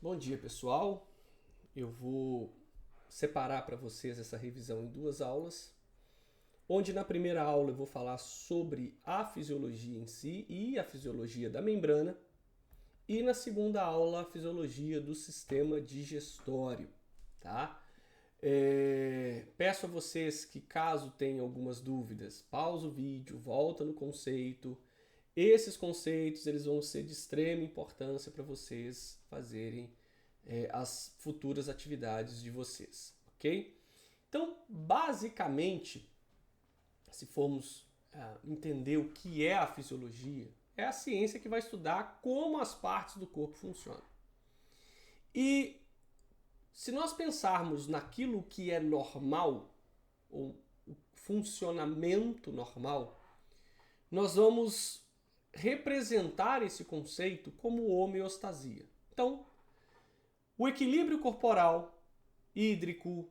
Bom dia, pessoal. Eu vou separar para vocês essa revisão em duas aulas, onde na primeira aula eu vou falar sobre a fisiologia em si e a fisiologia da membrana, e na segunda aula a fisiologia do sistema digestório, tá? Peço a vocês que, caso tenham algumas dúvidas, pausa o vídeo, volta no conceito. Esses conceitos eles vão ser de extrema importância para vocês fazerem as futuras atividades de vocês, ok? Então, basicamente, se formos entender o que é a fisiologia, é a ciência que vai estudar como as partes do corpo funcionam. E se nós pensarmos naquilo que é normal, ou o funcionamento normal, nós vamos representar esse conceito como homeostasia. Então, o equilíbrio corporal, hídrico,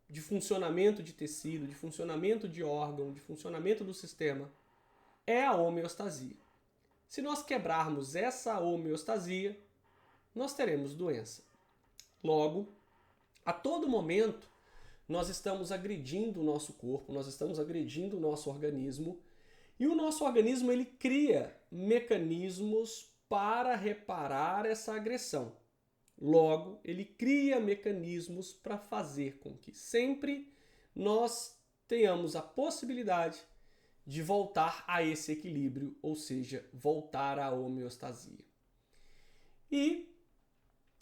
de funcionamento de tecido, de funcionamento de órgão, de funcionamento do sistema, é a homeostasia. Se nós quebrarmos essa homeostasia, nós teremos doença. Logo, a todo momento, nós estamos agredindo o nosso corpo, nós estamos agredindo o nosso organismo, e o nosso organismo ele cria mecanismos para reparar essa agressão. Logo, ele cria mecanismos para fazer com que sempre nós tenhamos a possibilidade de voltar a esse equilíbrio, ou seja, voltar à homeostasia. E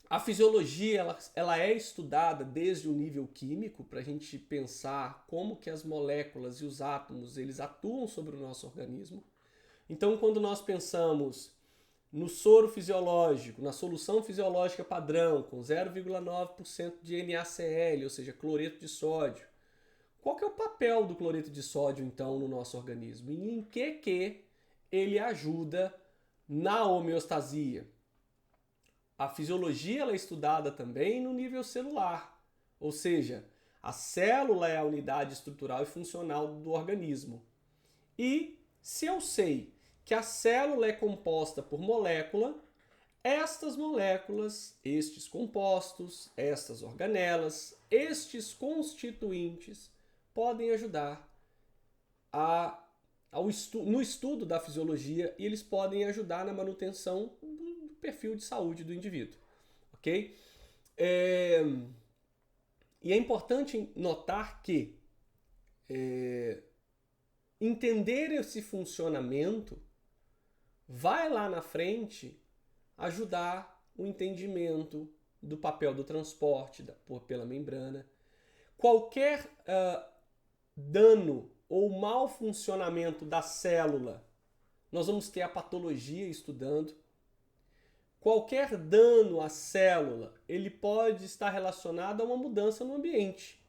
a fisiologia ela é estudada desde o nível químico para a gente pensar como que as moléculas e os átomos eles atuam sobre o nosso organismo. Então, quando nós pensamos no soro fisiológico, na solução fisiológica padrão, com 0,9% de NaCl, ou seja, cloreto de sódio, qual que é o papel do cloreto de sódio, então, no nosso organismo? E em que ele ajuda na homeostasia? A fisiologia ela é estudada também no nível celular, ou seja, a célula é a unidade estrutural e funcional do organismo. E se eu sei que a célula é composta por molécula, estas moléculas, estes compostos, estas organelas, estes constituintes podem ajudar no estudo da fisiologia e eles podem ajudar na manutenção do perfil de saúde do indivíduo, ok? E é importante notar que entender esse funcionamento vai lá na frente ajudar o entendimento do papel do transporte pela membrana. Qualquer dano ou mau funcionamento da célula, nós vamos ter a patologia estudando. Qualquer dano à célula, ele pode estar relacionado a uma mudança no ambiente.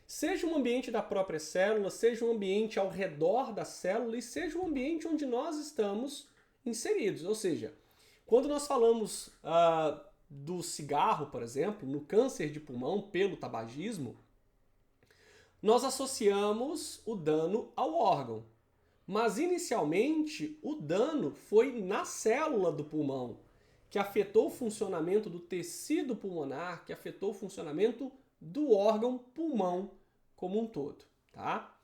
Seja um ambiente da própria célula, seja um ambiente ao redor da célula e seja um ambiente onde nós estamos inseridos. Ou seja, quando nós falamos do cigarro, por exemplo, no câncer de pulmão pelo tabagismo, nós associamos o dano ao órgão. Mas inicialmente o dano foi na célula do pulmão, que afetou o funcionamento do tecido pulmonar, que afetou o funcionamento do órgão pulmão como um todo, tá?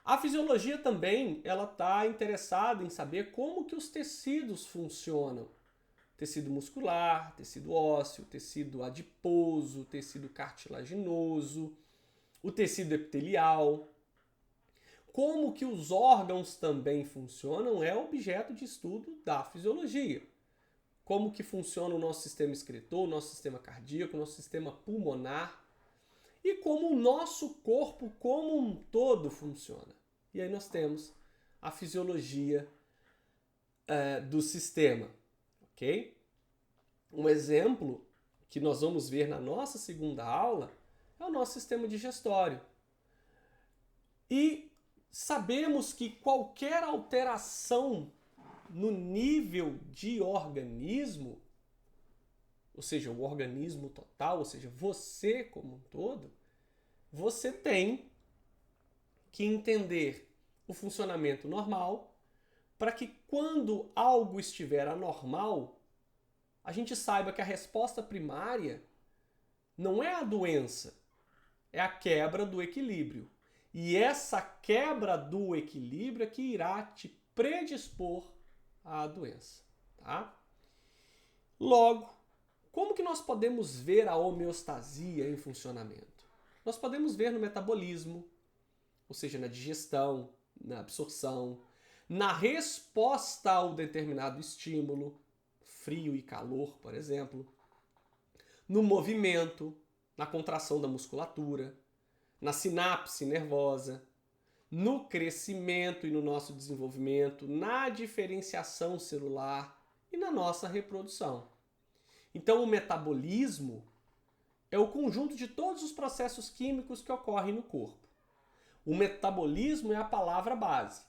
A fisiologia também ela está interessada em saber como que os tecidos funcionam. Tecido muscular, tecido ósseo, tecido adiposo, tecido cartilaginoso, o tecido epitelial. Como que os órgãos também funcionam é objeto de estudo da fisiologia. Como que funciona o nosso sistema excretor, o nosso sistema cardíaco, o nosso sistema pulmonar e como o nosso corpo como um todo funciona. E aí nós temos a fisiologia do sistema, ok? Um exemplo que nós vamos ver na nossa segunda aula é o nosso sistema digestório. E sabemos que qualquer alteração no nível de organismo, ou seja, o organismo total, ou seja, você como um todo, você tem que entender o funcionamento normal para que quando algo estiver anormal, a gente saiba que a resposta primária não é a doença, é a quebra do equilíbrio. E essa quebra do equilíbrio é que irá te predispor à doença, tá? Logo, como que nós podemos ver a homeostasia em funcionamento? Nós podemos ver no metabolismo, ou seja, na digestão, na absorção, na resposta ao determinado estímulo, frio e calor, por exemplo, no movimento, na contração da musculatura, na sinapse nervosa, no crescimento e no nosso desenvolvimento, na diferenciação celular e na nossa reprodução. Então, o metabolismo é o conjunto de todos os processos químicos que ocorrem no corpo. O metabolismo é a palavra base.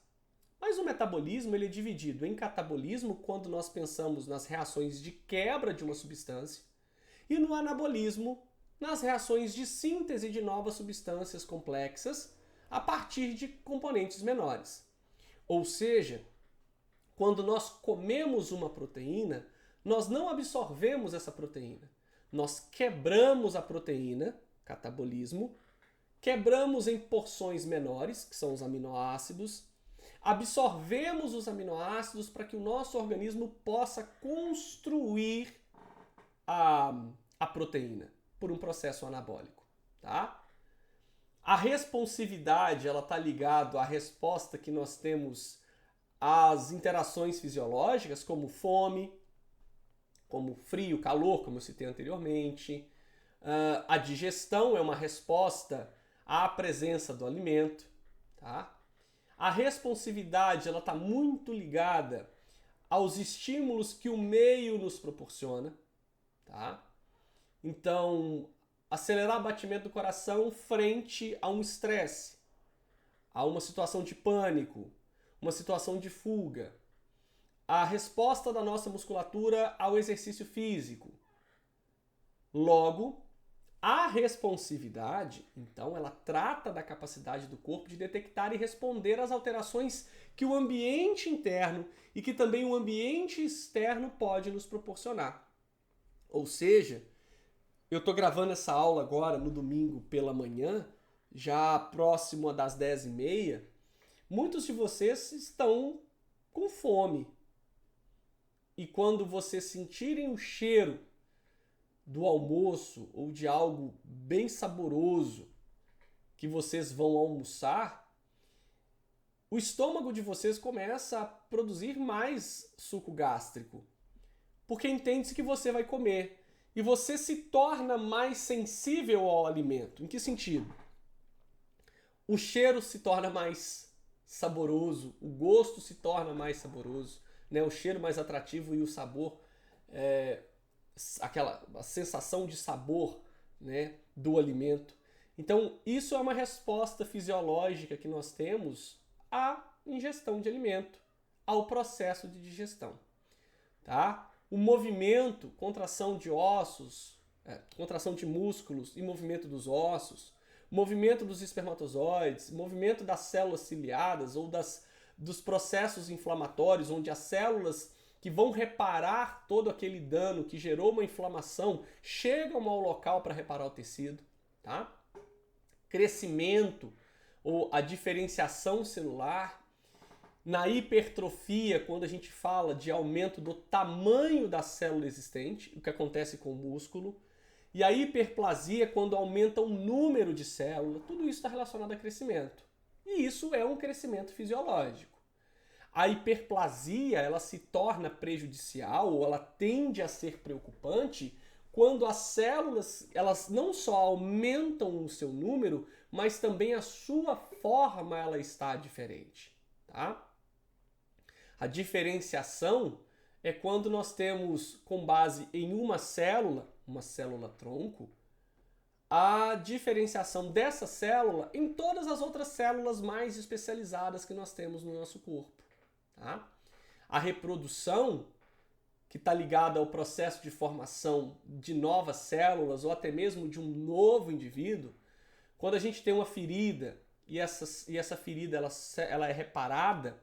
Mas o metabolismo ele é dividido em catabolismo, quando nós pensamos nas reações de quebra de uma substância, e no anabolismo, nas reações de síntese de novas substâncias complexas a partir de componentes menores. Ou seja, quando nós comemos uma proteína, nós não absorvemos essa proteína. Nós quebramos a proteína, catabolismo, quebramos em porções menores, que são os aminoácidos, absorvemos os aminoácidos para que o nosso organismo possa construir a proteína por um processo anabólico, tá? A responsividade, ela está ligada à resposta que nós temos às interações fisiológicas, como fome, como frio, calor, como eu citei anteriormente. A digestão é uma resposta à presença do alimento, tá? A responsividade, ela está muito ligada aos estímulos que o meio nos proporciona, tá? Então, acelerar o batimento do coração frente a um estresse, a uma situação de pânico, uma situação de fuga. A resposta da nossa musculatura ao exercício físico. Logo, a responsividade, então, ela trata da capacidade do corpo de detectar e responder às alterações que o ambiente interno e que também o ambiente externo pode nos proporcionar. Ou seja, eu estou gravando essa aula agora no domingo pela manhã, já próximo das 10h30. Muitos de vocês estão com fome. E quando vocês sentirem o cheiro do almoço ou de algo bem saboroso que vocês vão almoçar, o estômago de vocês começa a produzir mais suco gástrico, porque entende-se que você vai comer. E você se torna mais sensível ao alimento. Em que sentido? O cheiro se torna mais saboroso, o gosto se torna mais saboroso, né? O cheiro mais atrativo e o sabor, a sensação de sabor, né, do alimento. Então, isso é uma resposta fisiológica que nós temos à ingestão de alimento, ao processo de digestão, tá? O movimento, contração de ossos, contração de músculos e movimento dos ossos, movimento dos espermatozoides, movimento das células ciliadas ou dos processos inflamatórios, onde as células que vão reparar todo aquele dano que gerou uma inflamação chegam ao local para reparar o tecido, tá? Crescimento ou a diferenciação celular. Na hipertrofia, quando a gente fala de aumento do tamanho da célula existente, o que acontece com o músculo. E a hiperplasia, quando aumenta o número de células, tudo isso está relacionado a crescimento. E isso é um crescimento fisiológico. A hiperplasia, ela se torna prejudicial ou ela tende a ser preocupante quando as células, elas não só aumentam o seu número, mas também a sua forma ela está diferente, tá? A diferenciação é quando nós temos, com base em uma célula tronco, a diferenciação dessa célula em todas as outras células mais especializadas que nós temos no nosso corpo, tá? A reprodução, que está ligada ao processo de formação de novas células ou até mesmo de um novo indivíduo, quando a gente tem uma ferida e essa ferida ela é reparada,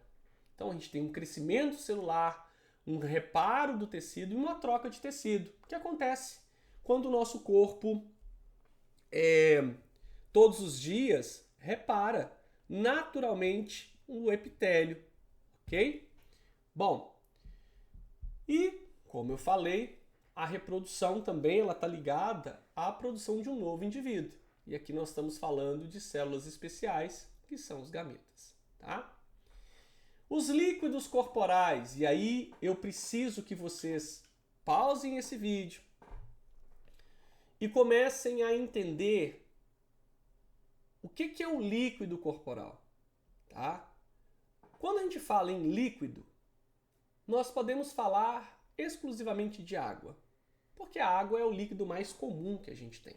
então a gente tem um crescimento celular, um reparo do tecido e uma troca de tecido. O que acontece quando o nosso corpo, todos os dias, repara naturalmente o epitélio, ok? Bom, e como eu falei, a reprodução também está ligada à produção de um novo indivíduo. E aqui nós estamos falando de células especiais, que são os gametas, tá? Os líquidos corporais, e aí eu preciso que vocês pausem esse vídeo e comecem a entender o que é o líquido corporal, tá? Quando a gente fala em líquido, nós podemos falar exclusivamente de água, porque a água é o líquido mais comum que a gente tem.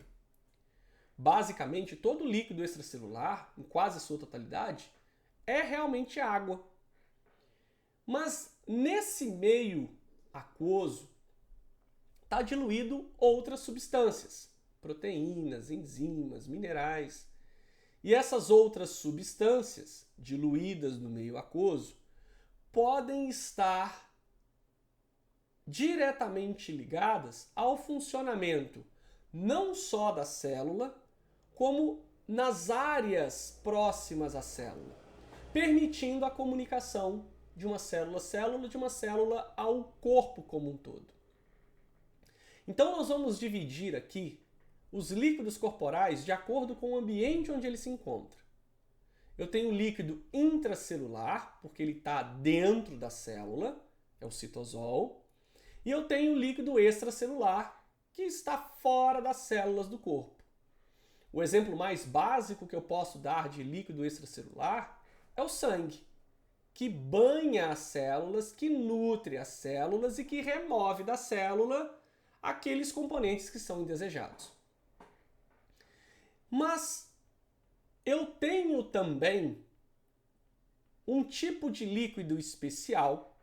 Basicamente, todo líquido extracelular, em quase sua totalidade, é realmente água. Mas nesse meio aquoso está diluído outras substâncias, proteínas, enzimas, minerais. E essas outras substâncias diluídas no meio aquoso podem estar diretamente ligadas ao funcionamento não só da célula, como nas áreas próximas à célula, permitindo a comunicação de uma célula-célula, de uma célula ao corpo como um todo. Então nós vamos dividir aqui os líquidos corporais de acordo com o ambiente onde ele se encontra. Eu tenho o líquido intracelular, porque ele está dentro da célula, é o citosol, e eu tenho o líquido extracelular, que está fora das células do corpo. O exemplo mais básico que eu posso dar de líquido extracelular é o sangue, que banha as células, que nutre as células e que remove da célula aqueles componentes que são indesejados. Mas eu tenho também um tipo de líquido especial,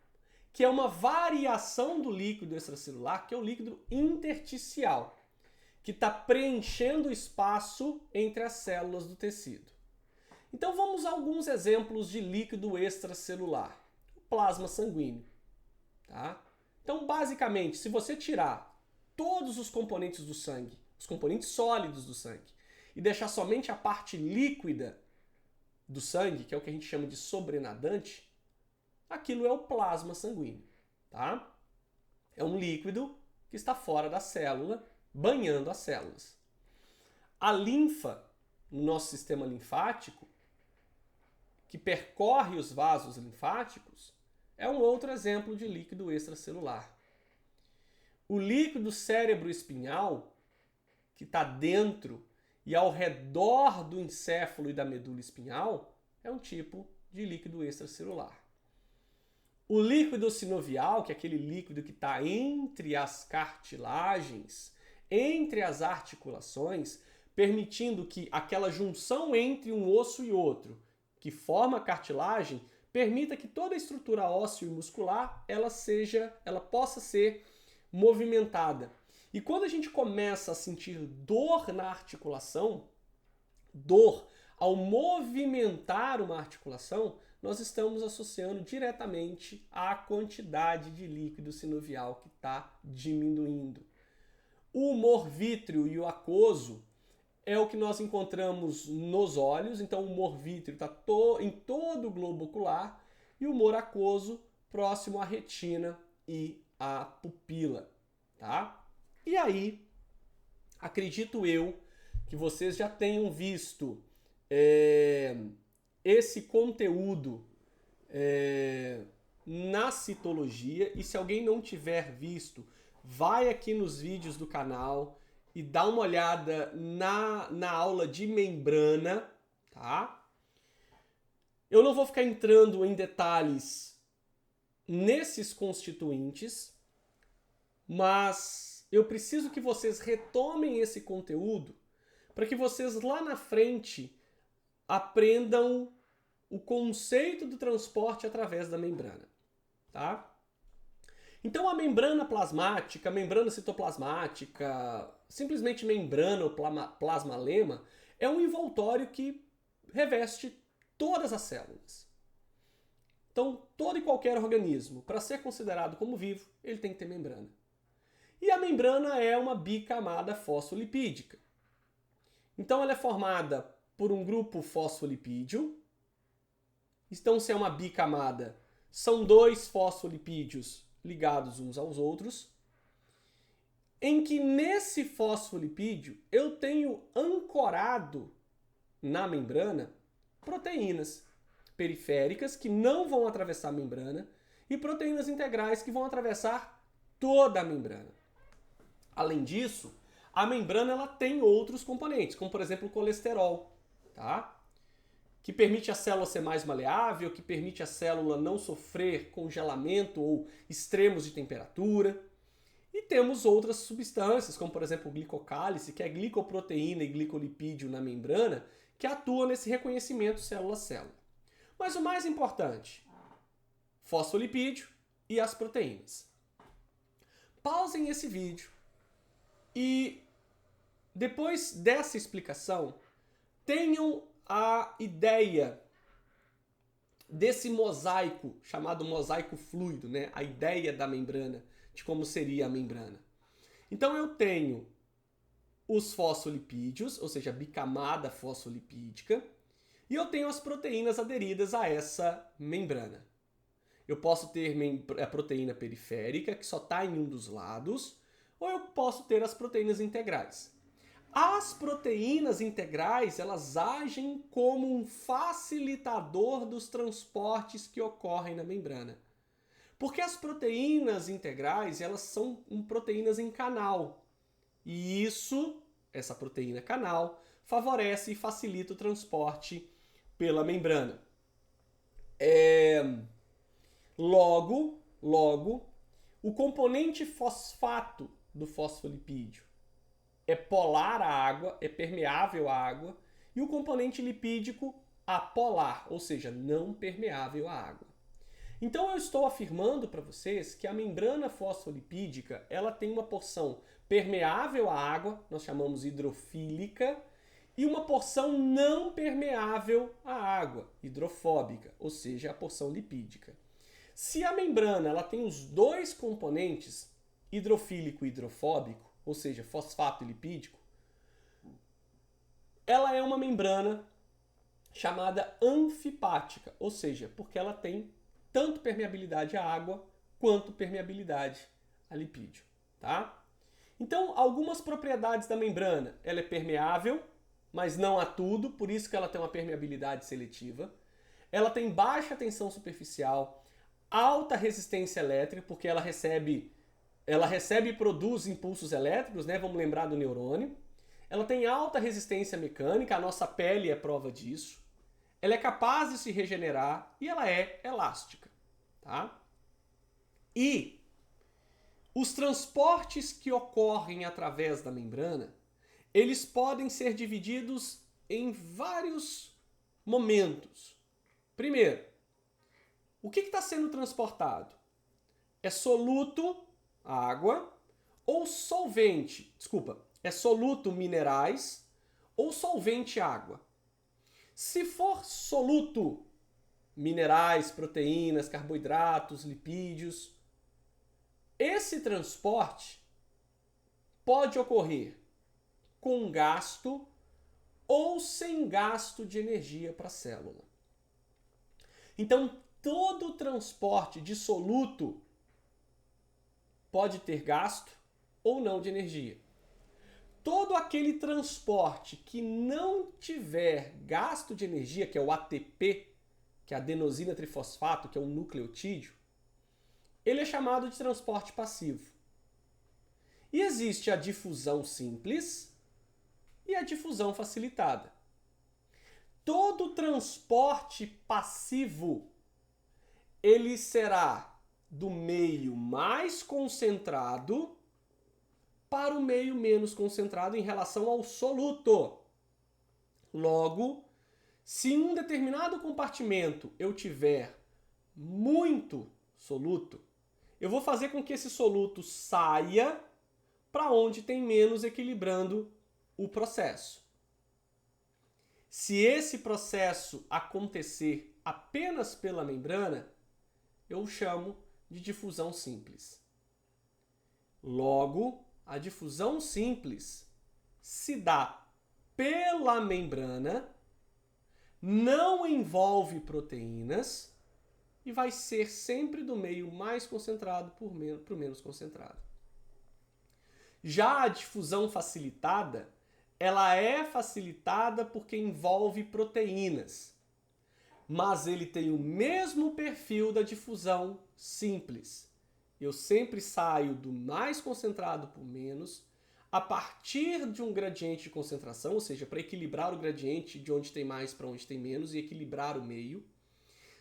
que é uma variação do líquido extracelular, que é o líquido intersticial, que está preenchendo o espaço entre as células do tecido. Então vamos a alguns exemplos de líquido extracelular. O plasma sanguíneo. Tá? Então, basicamente, se você tirar todos os componentes do sangue, os componentes sólidos do sangue, e deixar somente a parte líquida do sangue, que é o que a gente chama de sobrenadante, aquilo é o plasma sanguíneo. Tá? É um líquido que está fora da célula, banhando as células. A linfa, no nosso sistema linfático, que percorre os vasos linfáticos, é um outro exemplo de líquido extracelular. O líquido cérebro-espinhal, que está dentro e ao redor do encéfalo e da medula espinhal, é um tipo de líquido extracelular. O líquido sinovial, que é aquele líquido que está entre as cartilagens, entre as articulações, permitindo que aquela junção entre um osso e outro, que forma a cartilagem, permita que toda a estrutura óssea e muscular ela possa ser movimentada. E quando a gente começa a sentir dor na articulação, dor ao movimentar uma articulação, nós estamos associando diretamente à quantidade de líquido sinovial que está diminuindo. O humor vítreo e o aquoso é o que nós encontramos nos olhos, então o humor vítreo está em todo o globo ocular e o humor aquoso próximo à retina e à pupila, tá? E aí, acredito eu que vocês já tenham visto esse conteúdo na citologia, e se alguém não tiver visto, vai aqui nos vídeos do canal e dá uma olhada na aula de membrana, tá? Eu não vou ficar entrando em detalhes nesses constituintes, mas eu preciso que vocês retomem esse conteúdo para que vocês lá na frente aprendam o conceito do transporte através da membrana, tá? Então a membrana plasmática, a membrana citoplasmática, simplesmente membrana ou plasmalema, é um envoltório que reveste todas as células. Então, todo e qualquer organismo, para ser considerado como vivo, ele tem que ter membrana. E a membrana é uma bicamada fosfolipídica. Então, ela é formada por um grupo fosfolipídio. Então, se é uma bicamada, são dois fosfolipídios ligados uns aos outros, em que nesse fosfolipídio eu tenho ancorado na membrana proteínas periféricas que não vão atravessar a membrana e proteínas integrais que vão atravessar toda a membrana. Além disso, a membrana ela tem outros componentes, como por exemplo o colesterol, tá? Que permite a célula ser mais maleável, que permite a célula não sofrer congelamento ou extremos de temperatura. E temos outras substâncias, como por exemplo o glicocálice, que é glicoproteína e glicolipídio na membrana, que atuam nesse reconhecimento célula-célula. Mas o mais importante, fosfolipídio e as proteínas. Pausem esse vídeo e depois dessa explicação, tenham a ideia desse mosaico, chamado mosaico fluido, né? A ideia da membrana, de como seria a membrana. Então eu tenho os fosfolipídios, ou seja, a bicamada fosfolipídica, e eu tenho as proteínas aderidas a essa membrana. Eu posso ter a proteína periférica, que só está em um dos lados, ou eu posso ter as proteínas integrais. As proteínas integrais, elas agem como um facilitador dos transportes que ocorrem na membrana. Porque as proteínas integrais, elas são proteínas em canal. E isso, essa proteína canal, favorece e facilita o transporte pela membrana. Logo, o componente fosfato do fosfolipídio é polar à água, é permeável à água, e o componente lipídico apolar, ou seja, não permeável à água. Então eu estou afirmando para vocês que a membrana fosfolipídica ela tem uma porção permeável à água, nós chamamos hidrofílica, e uma porção não permeável à água, hidrofóbica, ou seja, a porção lipídica. Se a membrana ela tem os dois componentes, hidrofílico e hidrofóbico, ou seja, fosfato e lipídico, ela é uma membrana chamada anfipática, ou seja, porque ela tem tanto permeabilidade à água quanto permeabilidade a lipídio, tá? Então, algumas propriedades da membrana, ela é permeável, mas não a tudo, por isso que ela tem uma permeabilidade seletiva. Ela tem baixa tensão superficial, alta resistência elétrica, porque ela recebe e produz impulsos elétricos, né? Vamos lembrar do neurônio. Ela tem alta resistência mecânica, a nossa pele é prova disso. Ela é capaz de se regenerar e ela é elástica, tá? E os transportes que ocorrem através da membrana, eles podem ser divididos em vários momentos. Primeiro, o que está sendo transportado? É soluto, água, ou solvente, é soluto, minerais, ou solvente, água. Se for soluto, minerais, proteínas, carboidratos, lipídios, esse transporte pode ocorrer com gasto ou sem gasto de energia para a célula. Então, todo transporte de soluto pode ter gasto ou não de energia. Todo aquele transporte que não tiver gasto de energia, que é o ATP, que é a adenosina trifosfato, que é um nucleotídeo, ele é chamado de transporte passivo. E existe a difusão simples e a difusão facilitada. Todo transporte passivo, ele será do meio mais concentrado para o meio menos concentrado em relação ao soluto. Logo, se em um determinado compartimento eu tiver muito soluto, eu vou fazer com que esse soluto saia para onde tem menos, equilibrando o processo. Se esse processo acontecer apenas pela membrana, eu chamo de difusão simples. Logo, a difusão simples se dá pela membrana, não envolve proteínas e vai ser sempre do meio mais concentrado para o menos concentrado. Já a difusão facilitada, ela é facilitada porque envolve proteínas, mas ele tem o mesmo perfil da difusão simples. Eu sempre saio do mais concentrado para o menos, a partir de um gradiente de concentração, ou seja, para equilibrar o gradiente de onde tem mais para onde tem menos e equilibrar o meio.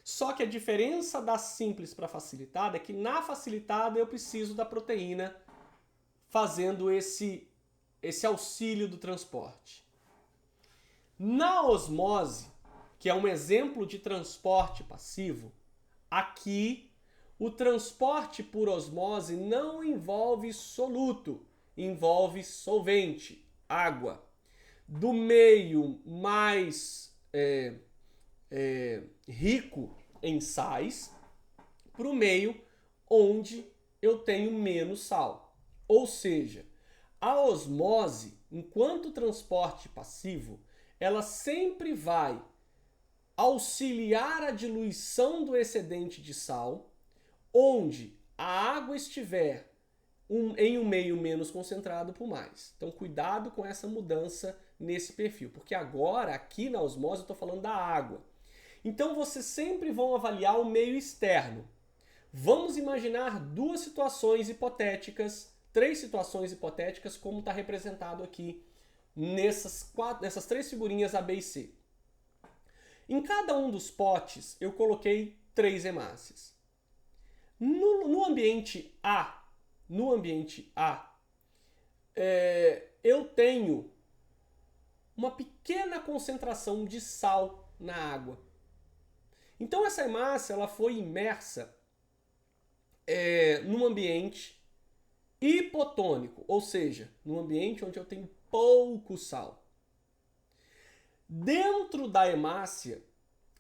Só que a diferença da simples para a facilitada é que na facilitada eu preciso da proteína fazendo esse auxílio do transporte. Na osmose, que é um exemplo de transporte passivo, aqui o transporte por osmose não envolve soluto, envolve solvente, água. Do meio mais rico em sais para o meio onde eu tenho menos sal. Ou seja, a osmose, enquanto transporte passivo, ela sempre vai auxiliar a diluição do excedente de sal, onde a água estiver em um meio menos concentrado por mais. Então, cuidado com essa mudança nesse perfil, porque agora, aqui na osmose, eu estou falando da água. Então, vocês sempre vão avaliar o meio externo. Vamos imaginar duas situações hipotéticas, 3 situações hipotéticas, como está representado aqui nessas 3 figurinhas A, B e C. Em cada um dos potes, eu coloquei 3 hemácias. No ambiente A, eu tenho uma pequena concentração de sal na água. Então essa hemácia ela foi imersa num ambiente hipotônico, ou seja, num ambiente onde eu tenho pouco sal. Dentro da hemácia,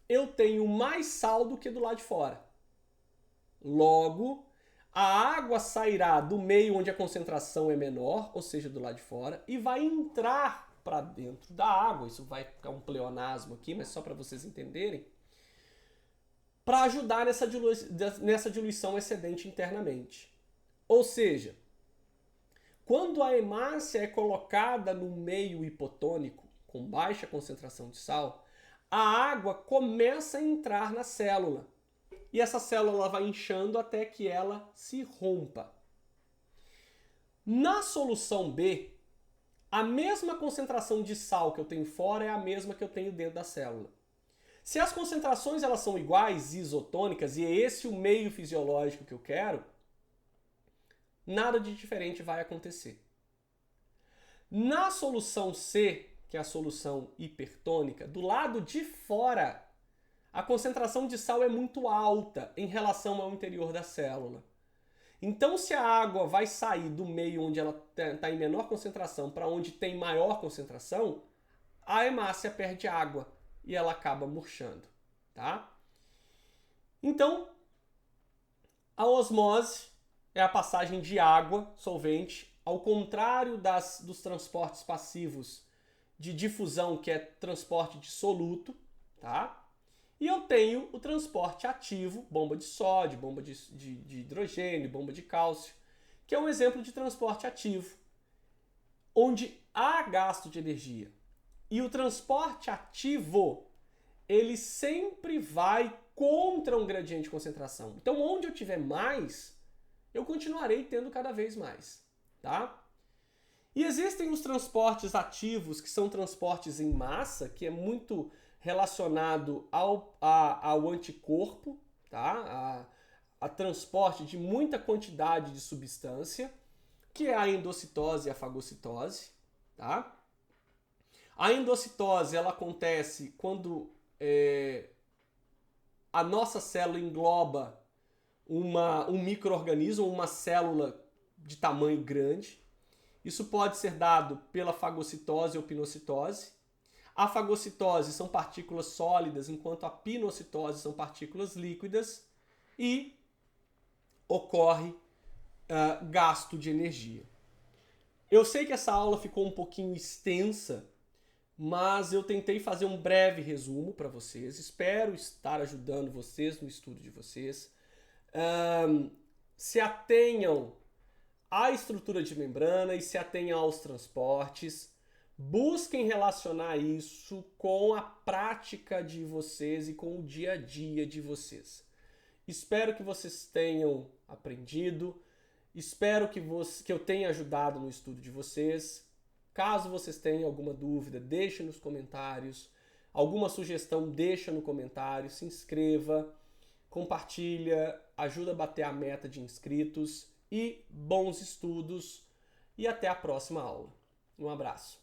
eu tenho mais sal do que do lado de fora. Logo, a água sairá do meio onde a concentração é menor, ou seja, do lado de fora, e vai entrar para dentro da água. Isso vai ficar um pleonasmo aqui, mas só para vocês entenderem. Para ajudar nessa diluição excedente internamente. Ou seja, quando a hemácia é colocada no meio hipotônico, com baixa concentração de sal, a água começa a entrar na célula. E essa célula vai inchando até que ela se rompa. Na solução B, a mesma concentração de sal que eu tenho fora é a mesma que eu tenho dentro da célula. Se as concentrações elas são iguais, isotônicas, e é esse o meio fisiológico que eu quero, nada de diferente vai acontecer. Na solução C, que é a solução hipertônica, do lado de fora, a concentração de sal é muito alta em relação ao interior da célula. Então, se a água vai sair do meio onde ela está em menor concentração para onde tem maior concentração, a hemácia perde água e ela acaba murchando, tá? Então, a osmose é a passagem de água, solvente, ao contrário dos transportes passivos de difusão, que é transporte de soluto, tá? E eu tenho o transporte ativo, bomba de sódio, bomba de hidrogênio, bomba de cálcio, que é um exemplo de transporte ativo, onde há gasto de energia. E o transporte ativo, ele sempre vai contra um gradiente de concentração. Então, onde eu tiver mais, eu continuarei tendo cada vez mais, tá? E existem os transportes ativos, que são transportes em massa, que é muito relacionado ao anticorpo, tá? A transporte de muita quantidade de substância, que é a endocitose e a fagocitose, tá? A endocitose ela acontece quando a nossa célula engloba um micro-organismo, uma célula de tamanho grande. Isso pode ser dado pela fagocitose ou pinocitose. A fagocitose são partículas sólidas, enquanto a pinocitose são partículas líquidas. e ocorre gasto de energia. Eu sei que essa aula ficou um pouquinho extensa, mas eu tentei fazer um breve resumo para vocês. Espero estar ajudando vocês no estudo de vocês. Se atenham à estrutura de membrana e se atenham aos transportes. Busquem relacionar isso com a prática de vocês e com o dia a dia de vocês. Espero que vocês tenham aprendido. Espero que eu tenha ajudado no estudo de vocês. Caso vocês tenham alguma dúvida, deixe nos comentários. Alguma sugestão, deixa no comentário. Se inscreva, compartilha, ajuda a bater a meta de inscritos. E bons estudos. E até a próxima aula. Um abraço.